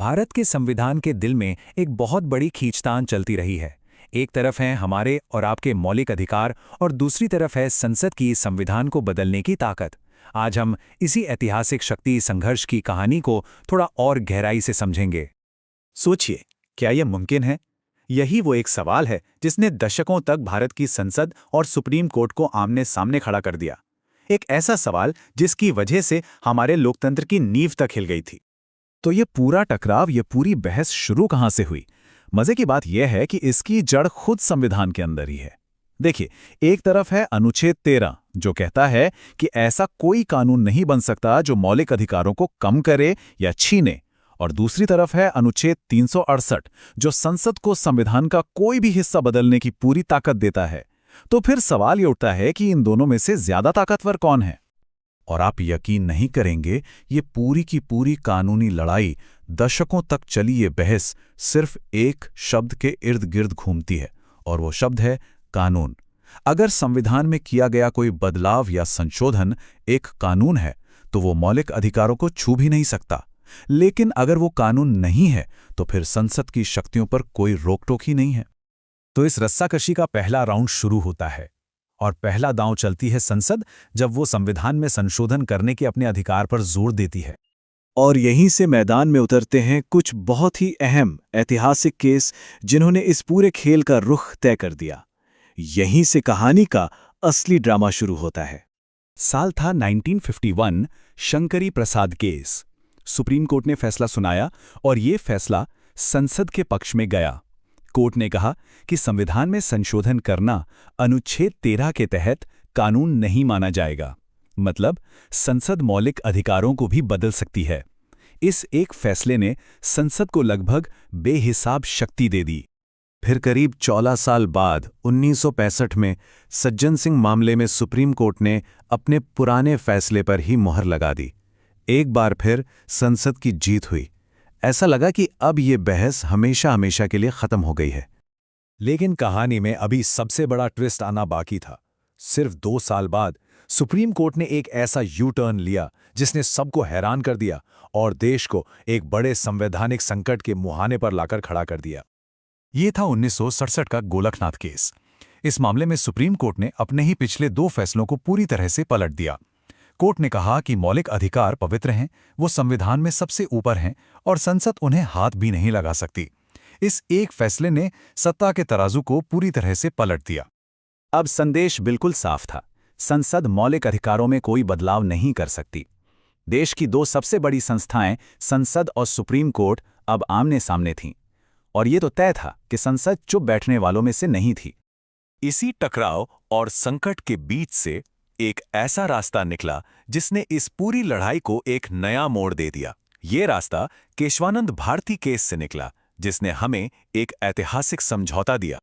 भारत के संविधान के दिल में एक बहुत बड़ी खींचतान चलती रही है। एक तरफ है हमारे और आपके मौलिक अधिकार और दूसरी तरफ है संसद की संविधान को बदलने की ताकत। आज हम इसी ऐतिहासिक शक्ति संघर्ष की कहानी को थोड़ा और गहराई से समझेंगे। सोचिए, क्या यह मुमकिन है? यही वो एक सवाल है जिसने दशकों तक भारत की संसद और सुप्रीम कोर्ट को आमने सामने खड़ा कर दिया। एक ऐसा सवाल जिसकी वजह से हमारे लोकतंत्र की नींव तक हिल गई थी। तो ये पूरा टकराव, ये पूरी बहस शुरू कहाँ से हुई? मजे की बात यह है कि इसकी जड़ खुद संविधान के अंदर ही है। देखिए, एक तरफ है अनुच्छेद 13 जो कहता है कि ऐसा कोई कानून नहीं बन सकता जो मौलिक अधिकारों को कम करे या छीने, और दूसरी तरफ है अनुच्छेद 368 जो संसद को संविधान का कोई भी हिस्सा बदलने की पूरी ताकत देता है। तो फिर सवाल ये उठता है कि इन दोनों में से ज्यादा ताकतवर कौन है? और आप यकीन नहीं करेंगे, ये पूरी की पूरी कानूनी लड़ाई, दशकों तक चली ये बहस सिर्फ एक शब्द के इर्द गिर्द घूमती है, और वो शब्द है कानून। अगर संविधान में किया गया कोई बदलाव या संशोधन एक कानून है तो वो मौलिक अधिकारों को छू भी नहीं सकता। लेकिन अगर वो कानून नहीं है तो फिर संसद की शक्तियों पर कोई रोक-टोक ही नहीं है। तो इस रस्साकशी का पहला राउंड शुरू होता है और पहला दांव चलती है संसद, जब वो संविधान में संशोधन करने के अपने अधिकार पर जोर देती है। और यहीं से मैदान में उतरते हैं कुछ बहुत ही अहम ऐतिहासिक केस जिन्होंने इस पूरे खेल का रुख तय कर दिया। यहीं से कहानी का असली ड्रामा शुरू होता है। साल था 1951, शंकरी प्रसाद केस। सुप्रीम कोर्ट ने फैसला सुनाया और ये फैसला संसद के पक्ष में गया। कोर्ट ने कहा कि संविधान में संशोधन करना अनुच्छेद 13 के तहत कानून नहीं माना जाएगा। मतलब संसद मौलिक अधिकारों को भी बदल सकती है। इस एक फैसले ने संसद को लगभग बेहिसाब शक्ति दे दी। फिर करीब 14 साल बाद 1965 में सज्जन सिंह मामले में सुप्रीम कोर्ट ने अपने पुराने फैसले पर ही मुहर लगा दी। एक बार फिर संसद की जीत हुई। ऐसा लगा कि अब ये बहस हमेशा हमेशा के लिए खत्म हो गई है। लेकिन कहानी में अभी सबसे बड़ा ट्विस्ट आना बाकी था। सिर्फ 2 साल बाद सुप्रीम कोर्ट ने एक ऐसा यू टर्न लिया जिसने सबको हैरान कर दिया और देश को एक बड़े संवैधानिक संकट के मुहाने पर लाकर खड़ा कर दिया। ये था 1967 का गोलकनाथ केस। इस मामले में सुप्रीम कोर्ट ने अपने ही पिछले 2 फैसलों को पूरी तरह से पलट दिया। कोर्ट ने कहा कि मौलिक अधिकार पवित्र हैं, वो संविधान में सबसे ऊपर हैं और संसद उन्हें हाथ भी नहीं लगा सकती। इस एक फैसले ने सत्ता के तराजू को पूरी तरह से पलट दिया। अब संदेश बिल्कुल साफ था, संसद मौलिक अधिकारों में कोई बदलाव नहीं कर सकती। देश की 2 सबसे बड़ी संस्थाएं, संसद और सुप्रीम कोर्ट, अब आमने सामने थीं। और ये तो तय था कि संसद चुप बैठने वालों में से नहीं थी। इसी टकराव और संकट के बीच से एक ऐसा रास्ता निकला जिसने इस पूरी लड़ाई को एक नया मोड़ दे दिया। ये रास्ता केशवानंद भारती केस से निकला, जिसने हमें एक ऐतिहासिक समझौता दिया।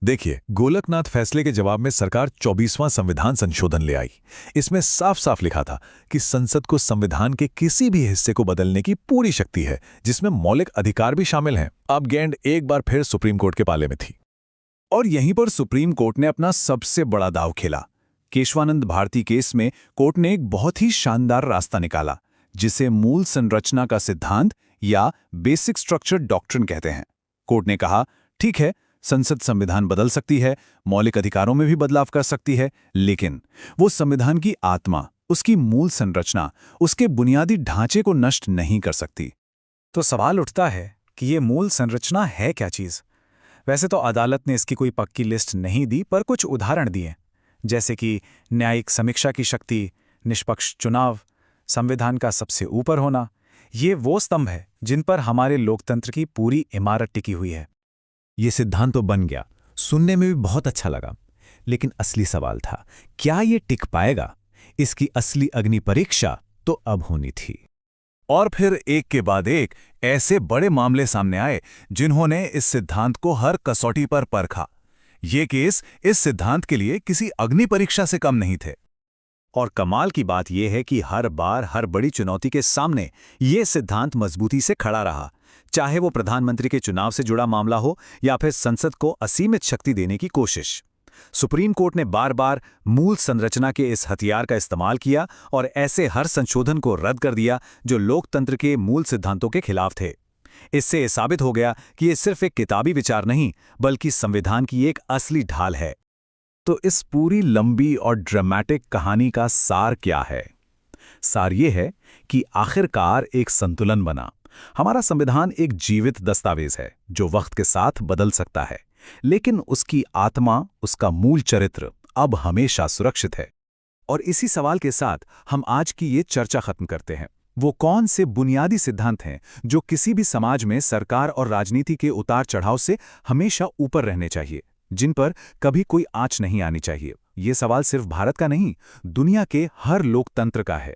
देखिए, गोलकनाथ फैसले के जवाब में सरकार 24वां संविधान संशोधन ले आई। इसमें साफ साफ लिखा था कि संसद को संविधान के किसी भी हिस्से को बदलने की पूरी शक्ति है, जिसमें मौलिक अधिकार भी शामिल हैं। अब गेंद एक बार फिर सुप्रीम कोर्ट के पाले में थी और यहीं पर सुप्रीम कोर्ट ने अपना सबसे बड़ा दांव खेला। केशवानंद भारती केस में कोर्ट ने एक बहुत ही शानदार रास्ता निकाला, जिसे मूल संरचना का सिद्धांत या बेसिक स्ट्रक्चर डॉक्ट्रिन कहते हैं। कोर्ट ने कहा, ठीक है, संसद संविधान बदल सकती है, मौलिक अधिकारों में भी बदलाव कर सकती है, लेकिन वो संविधान की आत्मा, उसकी मूल संरचना, उसके बुनियादी ढांचे को नष्ट नहीं कर सकती। तो सवाल उठता है कि ये मूल संरचना है क्या चीज? वैसे तो अदालत ने इसकी कोई पक्की लिस्ट नहीं दी, पर कुछ उदाहरण दिए, जैसे कि न्यायिक समीक्षा की शक्ति, निष्पक्ष चुनाव, संविधान का सबसे ऊपर होना। ये वो स्तंभ है जिन पर हमारे लोकतंत्र की पूरी इमारत टिकी हुई है। ये सिद्धांत तो बन गया, सुनने में भी बहुत अच्छा लगा, लेकिन असली सवाल था, क्या ये टिक पाएगा? इसकी असली अग्नि परीक्षा तो अब होनी थी। और फिर एक के बाद एक ऐसे बड़े मामले सामने आए जिन्होंने इस सिद्धांत को हर कसौटी पर परखा। ये केस इस सिद्धांत के लिए किसी अग्नि परीक्षा से कम नहीं थे। और कमाल की बात यह है कि हर बार हर बड़ी चुनौती के सामने ये सिद्धांत मजबूती से खड़ा रहा, चाहे वो प्रधानमंत्री के चुनाव से जुड़ा मामला हो या फिर संसद को असीमित शक्ति देने की कोशिश। सुप्रीम कोर्ट ने बार बार मूल संरचना के इस हथियार का इस्तेमाल किया और ऐसे हर संशोधन को रद्द कर दिया जो लोकतंत्र के मूल सिद्धांतों के खिलाफ थे। इससे ये साबित हो गया कि ये सिर्फ एक किताबी विचार नहीं, बल्कि संविधान की एक असली ढाल है। तो इस पूरी लंबी और ड्रामेटिक कहानी का सार क्या है? सार ये है कि आखिरकार एक संतुलन बना। हमारा संविधान एक जीवित दस्तावेज है जो वक्त के साथ बदल सकता है, लेकिन उसकी आत्मा, उसका मूल चरित्र अब हमेशा सुरक्षित है। और इसी सवाल के साथ हम आज की ये चर्चा खत्म करते हैं। वो कौन से बुनियादी सिद्धांत हैं जो किसी भी समाज में सरकार और राजनीति के उतार चढ़ाव से हमेशा ऊपर रहने चाहिए, जिन पर कभी कोई आंच नहीं आनी चाहिए? ये सवाल सिर्फ भारत का नहीं, दुनिया के हर लोकतंत्र का है।